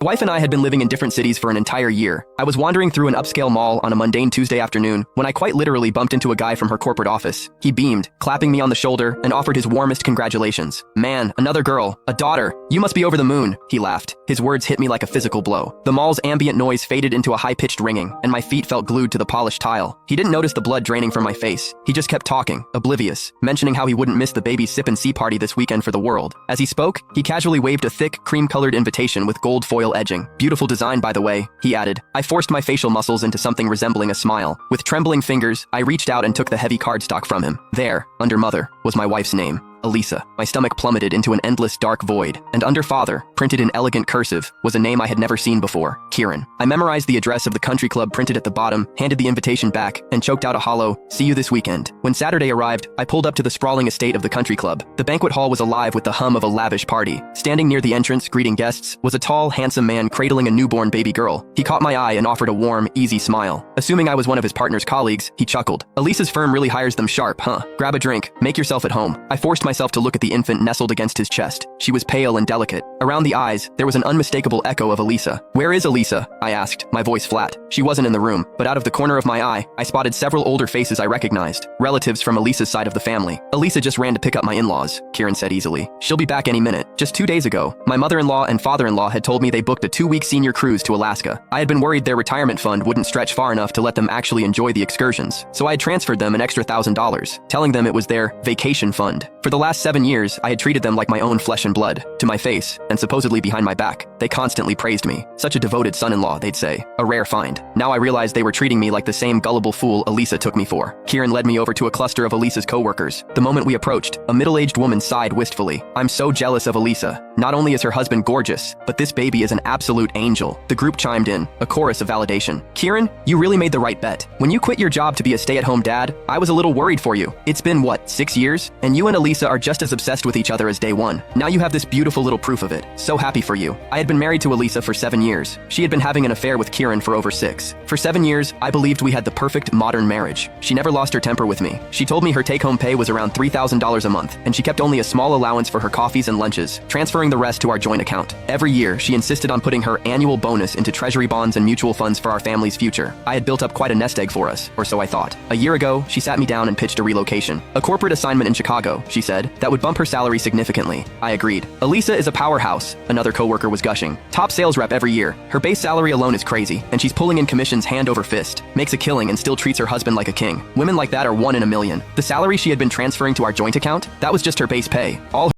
My wife and I had been living in different cities for an entire year. I was wandering through an upscale mall on a mundane Tuesday afternoon when I quite literally bumped into a guy from her corporate office. He beamed, clapping me on the shoulder, and offered his warmest congratulations. "Man, another girl, a daughter. You must be over the moon," he laughed. His words hit me like a physical blow. The mall's ambient noise faded into a high-pitched ringing, and my feet felt glued to the polished tile. He didn't notice the blood draining from my face. He just kept talking, oblivious, mentioning how he wouldn't miss the baby sip and see party this weekend for the world. As he spoke, he casually waved a thick, cream-colored invitation with gold foil edging. "Beautiful design, by the way," he added. I forced my facial muscles into something resembling a smile. With trembling fingers, I reached out and took the heavy cardstock from him. There, under Mother, was my wife's name. Elisa. My stomach plummeted into an endless dark void, and under Father, printed in elegant cursive, was a name I had never seen before, Kieran. I memorized the address of the country club printed at the bottom, handed the invitation back, and choked out a hollow, "See you this weekend." When Saturday arrived, I pulled up to the sprawling estate of the country club. The banquet hall was alive with the hum of a lavish party. Standing near the entrance, greeting guests, was a tall, handsome man cradling a newborn baby girl. He caught my eye and offered a warm, easy smile. Assuming I was one of his partner's colleagues, he chuckled. "Elisa's firm really hires them sharp, huh? Grab a drink, make yourself at home." I forced myself to look at the infant nestled against his chest. She was pale and delicate. Around the eyes, there was an unmistakable echo of Elisa. "Where is Elisa?" I asked, my voice flat. She wasn't in the room, but out of the corner of my eye, I spotted several older faces I recognized, relatives from Elisa's side of the family. "Elisa just ran to pick up my in-laws," Kieran said easily. "She'll be back any minute." Just 2 days ago, my mother-in-law and father-in-law had told me they booked a 2-week senior cruise to Alaska. I had been worried their retirement fund wouldn't stretch far enough to let them actually enjoy the excursions, so I had transferred them an extra $1,000, telling them it was their vacation fund. For the last 7 years, I had treated them like my own flesh and blood. To my face, and supposedly behind my back, they constantly praised me. Such a devoted son-in-law, they'd say. A rare find. Now I realized they were treating me like the same gullible fool Elisa took me for. Kieran led me over to a cluster of Elisa's co-workers. The moment we approached, a middle-aged woman sighed wistfully. "I'm so jealous of Elisa. Not only is her husband gorgeous, but this baby is an absolute angel." The group chimed in, a chorus of validation. "Kieran, you really made the right bet. When you quit your job to be a stay-at-home dad, I was a little worried for you. It's been, what, 6 years? And you and Elisa are just as obsessed with each other as day one. Now you have this beautiful little proof of it. So happy for you." I had been married to Elisa for 7 years. She had been having an affair with Kieran for over 6. For 7 years, I believed we had the perfect modern marriage. She never lost her temper with me. She told me her take-home pay was around $3,000 a month, and she kept only a small allowance for her coffees and lunches, transferring the rest to our joint account. Every year, she insisted on putting her annual bonus into treasury bonds and mutual funds for our family's future. I had built up quite a nest egg for us, or so I thought. A year ago, she sat me down and pitched a relocation. A corporate assignment in Chicago, she said, that would bump her salary significantly. I agreed. "Elisa is a powerhouse," another coworker was gushing. "Top sales rep every year. Her base salary alone is crazy, and she's pulling in commissions hand over fist. Makes a killing and still treats her husband like a king. Women like that are 1 in a million." The salary she had been transferring to our joint account, that was just her base pay. All